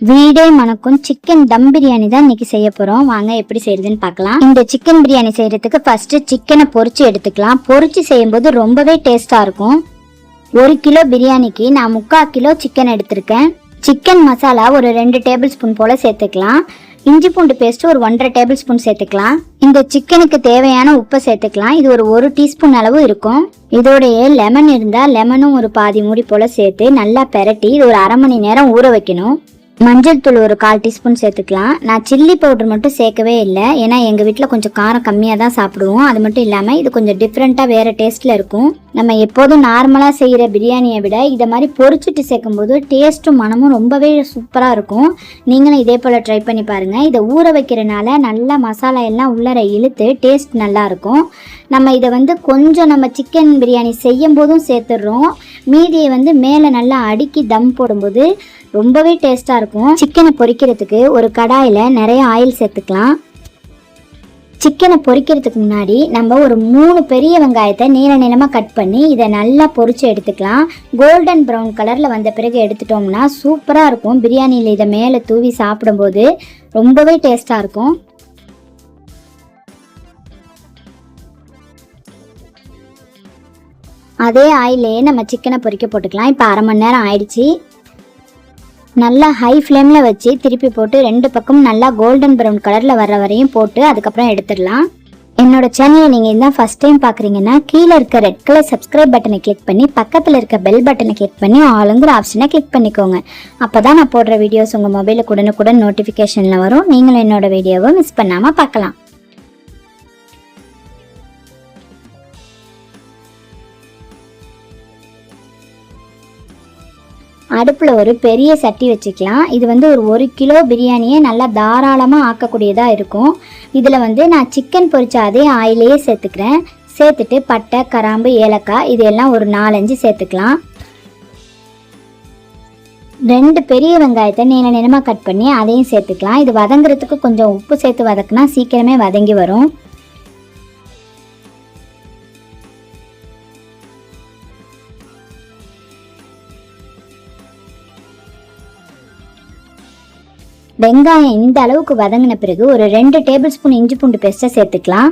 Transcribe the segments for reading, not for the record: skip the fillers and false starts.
வீடே மணக்கும் சிக்கன் தம் பிரியாணி தான் இன்னைக்கு செய்ய போறோம். வாங்க எப்படி செய்யறதுன்னு பார்க்கலாம். இந்த சிக்கன் பிரியாணி செய்யறதுக்கு ஃபர்ஸ்ட் சிக்கனை பொரிச்சு எடுத்துக்கலாம். பொரிச்சு செய்யும்போது ரொம்பவே டேஸ்டா இருக்கும். 1 கிலோ பிரியாணிக்கு நான் 3/4 கிலோ சிக்கன் எடுத்திருக்கேன். சிக்கன் மசாலா ஒரு 2 டேபிள் ஸ்பூன் போல சேர்த்துக்கலாம். இஞ்சி பூண்டு பேஸ்ட் ஒரு 1.5 டேபிள் ஸ்பூன் சேர்த்துக்கலாம். இந்த சிக்கனுக்கு தேவையான உப்பை சேர்த்துக்கலாம். இது ஒரு 1 டீஸ்பூன் அளவு இருக்கும். இதோடைய லெமன் இருந்தா லெமனும் ஒரு பாதி மூடி போல சேர்த்து நல்லா பெரட்டி இது ஒரு 1/2 மணி நேரம் ஊற வைக்கணும். மஞ்சள் தூள் ஒரு 1/4 டீஸ்பூன் சேர்த்துக்கலாம். நான் சில்லி பவுடர் மட்டும் சேர்க்கவே இல்லை, ஏன்னா எங்கள் வீட்டில் கொஞ்சம் காரம் கம்மியாக தான் சாப்பிடுவோம். அது மட்டும் இல்லாமல் இது கொஞ்சம் டிஃப்ரெண்ட்டாக வேறு டேஸ்ட்டில் இருக்கும். நம்ம எப்போதும் நார்மலாக செய்கிற பிரியாணியை விட இதை மாதிரி பொரிச்சிட்டு சேர்க்கும்போது டேஸ்ட்டும் மனமும் ரொம்பவே சூப்பராக இருக்கும். நீங்களும் இதே போல் ட்ரை பண்ணி பாருங்கள். இதை ஊற வைக்கிறனால நல்லா மசாலா எல்லாம் உள்ளர இழுத்து டேஸ்ட் நல்லாயிருக்கும். நம்ம இதை கொஞ்சம் நம்ம சிக்கன் பிரியாணி செய்யும் போதும் சேர்த்துடுறோம். மீதியை மேலே நல்லா அடுக்கி தம் போடும்போது ரொம்பவே டேஸ்ட்டாக இருக்கும். சிக்கனை பொரிக்கிறதுக்கு ஒரு கடாயில் நிறைய ஆயில் சேர்த்துக்கலாம். சிக்கனை பொரிக்கிறதுக்கு முன்னாடி நம்ம ஒரு 3 பெரிய வெங்காயத்தை நீள நீளமாக கட் பண்ணி இதை நல்லா பொரிச்சு எடுத்துக்கலாம். கோல்டன் ப்ரௌன் கலரில் வந்த பிறகு எடுத்துட்டோம்னா சூப்பராக இருக்கும். பிரியாணியில் இதை மேலே தூவி சாப்பிடும்போது ரொம்பவே டேஸ்ட்டாக இருக்கும். அதே ஆயிலே நம்ம சிக்கனை பொரிக்க போட்டுக்கலாம். இப்போ 1/2 மணி நேரம் ஆயிடுச்சு. நல்லா ஹை ஃப்ளேமில் வச்சு திருப்பி போட்டு 2 பக்கமும் நல்லா கோல்டன் ப்ரௌன் கலரில் வர்ற வரையும் போட்டு அதுக்கப்புறம் எடுத்துடலாம். என்னோட சேனலை நீங்கள் இதுதான் ஃபஸ்ட் டைம் பார்க்குறீங்கன்னா கீழே இருக்க ரெட் கலர் சப்ஸ்கிரைப் பட்டனை கிளிக் பண்ணி பக்கத்தில் இருக்க பெல் பட்டனை கிளிக் பண்ணி ஆளுங்கிற ஆப்ஷனை கிளிக் பண்ணிக்கோங்க. அப்போ தான் நான் போடுற வீடியோஸ் உங்கள் மொபைலுக்கு உடனுக்குடன் நோட்டிஃபிகேஷனில் வரும். நீங்களும் என்னோட வீடியோவை மிஸ் பண்ணாமல் பார்க்கலாம். அடுப்பில் ஒரு பெரிய சட்டி வச்சுக்கலாம். இது ஒரு 1 கிலோ பிரியாணியை நல்லா தாராளமாக ஆக்கக்கூடியதாக இருக்கும். இதில் நான் சிக்கன் பொரிச்ச அதே ஆயிலையே சேர்த்துக்கிறேன். சேர்த்துட்டு பட்டை, கிராம்பு, ஏலக்காய் இதெல்லாம் ஒரு 4-5 சேர்த்துக்கலாம். 2 பெரிய வெங்காயத்தை நீள நீளமாக கட் பண்ணி அதையும் சேர்த்துக்கலாம். இது வதங்குறதுக்கு கொஞ்சம் உப்பு சேர்த்து வதக்குனா சீக்கிரமே வதங்கி வரும். வெங்காயம் இந்த அளவுக்கு வதங்கின பிறகு ஒரு 2 டேபிள் ஸ்பூன் இஞ்சி பூண்டு பேஸ்ட்டை சேர்த்துக்கலாம்.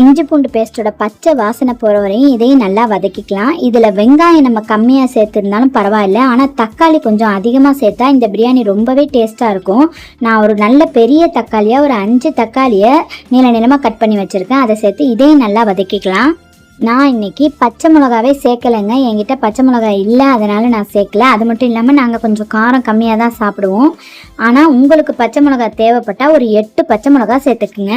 இஞ்சி பூண்டு பேஸ்ட்டோட பச்சை வாசனை போகிற வரையும் இதையும் நல்லா வதக்கிக்கலாம். இதில் வெங்காயம் நம்ம கம்மியாக சேர்த்துருந்தாலும் பரவாயில்ல, ஆனால் தக்காளி கொஞ்சம் அதிகமாக சேர்த்தா இந்த பிரியாணி ரொம்பவே டேஸ்ட்டாக இருக்கும். நான் ஒரு நல்ல பெரிய தக்காளியாக ஒரு 5 தக்காளியை நீள நீளமாக கட் பண்ணி வச்சுருக்கேன். அதை சேர்த்து இதையும் நல்லா வதக்கிக்கலாம். நான் இன்னைக்கு பச்சை மிளகாவே சேர்க்கலைங்க. என்கிட்ட பச்சை மிளகாய் இல்லை, அதனால் நான் சேர்க்கல. அது மட்டும் இல்லாமல் நாங்கள் கொஞ்சம் காரம் கம்மியாக தான் சாப்பிடுவோம். ஆனால் உங்களுக்கு பச்சை மிளகாய் தேவைப்பட்டால் ஒரு 8 பச்சை மிளகாய் சேர்த்துக்குங்க.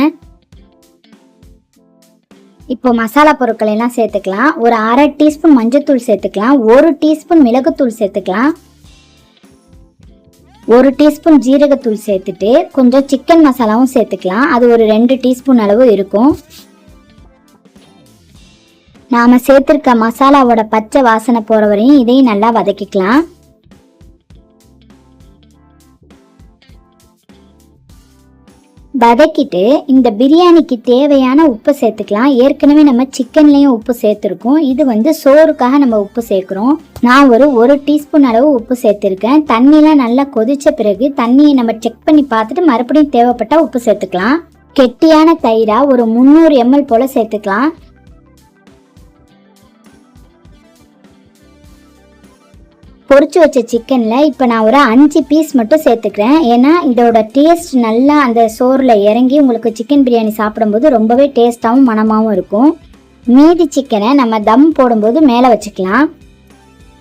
இப்போ மசாலா பொருட்களை எல்லாம் சேர்த்துக்கலாம். ஒரு 1/2 டீஸ்பூன் மஞ்சள்தூள் சேர்த்துக்கலாம். 1 டீஸ்பூன் மிளகுத்தூள் சேர்த்துக்கலாம். 1 டீஸ்பூன் ஜீரகத்தூள் சேர்த்துட்டு கொஞ்சம் சிக்கன் மசாலாவும் சேர்த்துக்கலாம். அது ஒரு 2 டீஸ்பூன் அளவு இருக்கும். நாம் சேர்த்துருக்க மசாலாவோட பச்சை வாசனை போகிற வரையும் இதையும் நல்லா வதக்கிக்கலாம். வதக்கிட்டு இந்த பிரியாணிக்கு தேவையான உப்பு சேர்த்துக்கலாம். ஏற்கனவே நம்ம சிக்கன்லேயும் உப்பு சேர்த்துருக்கோம். இது சோறுக்காக நம்ம உப்பு சேர்க்குறோம். நான் ஒரு 1 டீஸ்பூன் அளவு உப்பு சேர்த்துருக்கேன். தண்ணியெலாம் நல்லா கொதித்த பிறகு தண்ணியை நம்ம செக் பண்ணி பார்த்துட்டு மறுபடியும் தேவைப்பட்டால் உப்பு சேர்த்துக்கலாம். கெட்டியான தயிராக ஒரு 300 ml போல் சேர்த்துக்கலாம். பொரிச்சு வச்ச சிக்கனில் இப்போ நான் ஒரு 5 பீஸ் மட்டும் சேர்த்துக்கிறேன். ஏன்னா இதோட டேஸ்ட் நல்லா அந்த சோறில் இறங்கி உங்களுக்கு சிக்கன் பிரியாணி சாப்பிடும்போது ரொம்பவே டேஸ்ட்டாகவும் மணமாகவும் இருக்கும். மீதி சிக்கனை நம்ம தம் போடும்போது மேலே வச்சுக்கலாம்.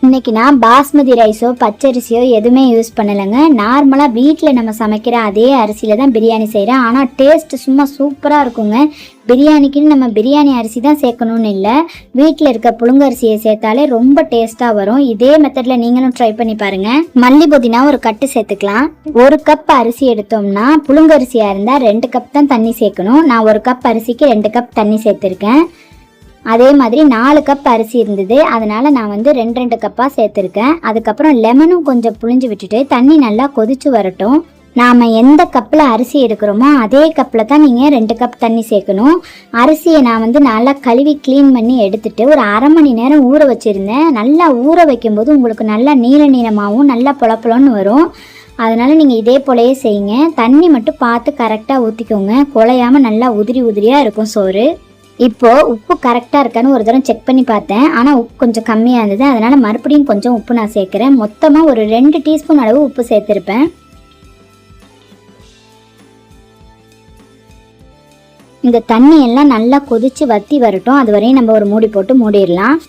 இன்றைக்கி நான் பாஸ்மதி ரைஸோ பச்சரிசியோ எதுவுமே யூஸ் பண்ணலைங்க. நார்மலாக வீட்டில் நம்ம சமைக்கிற அதே அரிசியில் தான் பிரியாணி செய்கிறேன். ஆனால் டேஸ்ட் சும்மா சூப்பராக இருக்குங்க. பிரியாணிக்குன்னு நம்ம பிரியாணி அரிசி தான் சேர்க்கணும்னு இல்லை, வீட்டில் இருக்க புழுங்கரிசியை சேர்த்தாலே ரொம்ப டேஸ்ட்டாக வரும். இதே மெத்தடில் நீங்களும் ட்ரை பண்ணி பாருங்கள். மல்லி புதினா ஒரு கட்டு சேர்த்துக்கலாம். 1 கப் அரிசி எடுத்தோம்னா புழுங்கரிசியாக இருந்தால் 2 கப் தான் தண்ணி சேர்க்கணும். நான் 1 கப் அரிசிக்கு 2 கப் தண்ணி சேர்த்துருக்கேன். அதே மாதிரி 4 கப் அரிசி இருந்தது, அதனால் நான் 2 கப்பாக சேர்த்துருக்கேன். அதுக்கப்புறம் லெமனும் கொஞ்சம் புழிஞ்சு விட்டுட்டு தண்ணி நல்லா கொதிச்சு வரட்டும். நாம் எந்த கப்பில் அரிசி எடுக்கிறோமோ அதே கப்பில் தான் நீங்கள் 2 கப் தண்ணி சேர்க்கணும். அரிசியை நான் நல்லா கழுவி க்ளீன் பண்ணி எடுத்துகிட்டு ஒரு அரை மணி நேரம் ஊற வச்சுருந்தேன். நல்லா ஊற வைக்கும்போது உங்களுக்கு நல்லா நீளமாகவும் நல்லா பொலப்பொலன்னு வரும். அதனால் நீங்கள் இதே போலயே செய்யுங்க. தண்ணி மட்டும் பார்த்து கரெக்டாக ஊற்றிக்கோங்க. குழையாமல் நல்லா உதிரியாக இருக்கும் சோறு. இப்போது உப்பு கரெக்டாக இருக்கான்னு ஒரு தடவை செக் பண்ணி பார்த்தேன். ஆனால் உப்பு கொஞ்சம் கம்மியாக இருந்தது. அதனால் மறுபடியும் கொஞ்சம் உப்பு நான் சேர்க்குறேன். மொத்தமாக ஒரு 2 டீஸ்பூன் அளவு உப்பு சேர்த்துருப்பேன். இந்த தண்ணி எல்லாம் நல்லா கொதிச்சு வத்தி வரட்டும். அது வரையும் நம்ம ஒரு மூடி போட்டு மூடிடலாம்.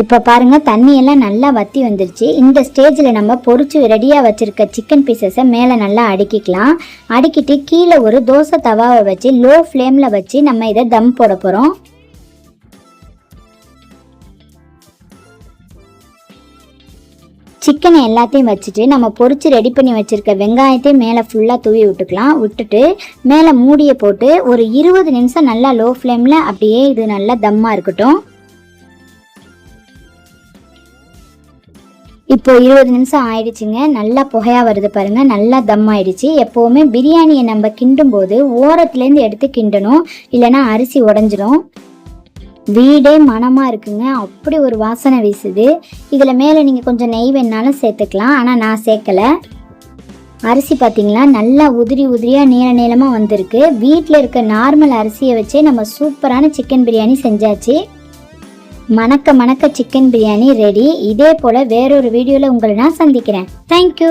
இப்போ பாருங்க, தண்ணி எல்லாம் நல்லா வத்தி வந்துருச்சு. இந்த ஸ்டேஜில் நம்ம பொரிச்சு ரெடியாக வச்சிருக்க சிக்கன் பீசஸை மேலே நல்லா அடுக்கிக்கலாம். அடுக்கிட்டு கீழே ஒரு தோசை தவாவை வச்சு லோ ஃப்ளேமில் வச்சு நம்ம இதை தம் போட போகிறோம். சிக்கனை எல்லாத்தையும் வச்சுட்டு நம்ம பொரிச்சு ரெடி பண்ணி வச்சுருக்க வெங்காயத்தையும் மேலே ஃபுல்லாக தூவி விட்டுக்கலாம். விட்டுட்டு மேலே மூடியை போட்டு ஒரு 20 நிமிஷம் நல்லா லோ ஃப்ளேமில் அப்படியே இது நல்லா தம்மாக இருக்கட்டும். இப்போ 20 நிமிஷம் ஆயிடுச்சுங்க. நல்லா புகையாக வருது பாருங்கள். நல்லா தம் ஆயிடுச்சு. எப்போவுமே பிரியாணியை நம்ம கிண்டும் போது ஓரத்துலேருந்து எடுத்து கிண்டணும், இல்லைன்னா அரிசி உடஞ்சிரும். வீடே மணமாக இருக்குங்க. அப்படி ஒரு வாசனை வீசுது. இதில் மேலே நீங்கள் கொஞ்சம் நெய் வேணாலும் சேர்த்துக்கலாம். ஆனால் நான் சேர்க்கலை. அரிசி பார்த்திங்களா நல்லா உதிரியாக நீளமாக வந்திருக்கு. வீட்டில் இருக்க நார்மல் அரிசியை வச்சே நம்ம சூப்பரான சிக்கன் பிரியாணி செஞ்சாச்சு. மணக்க சிக்கன் பிரியாணி ரெடி. இதே போல் வேறொரு வீடியோவில் உங்களை நான் சந்திக்கிறேன். தேங்க்யூ.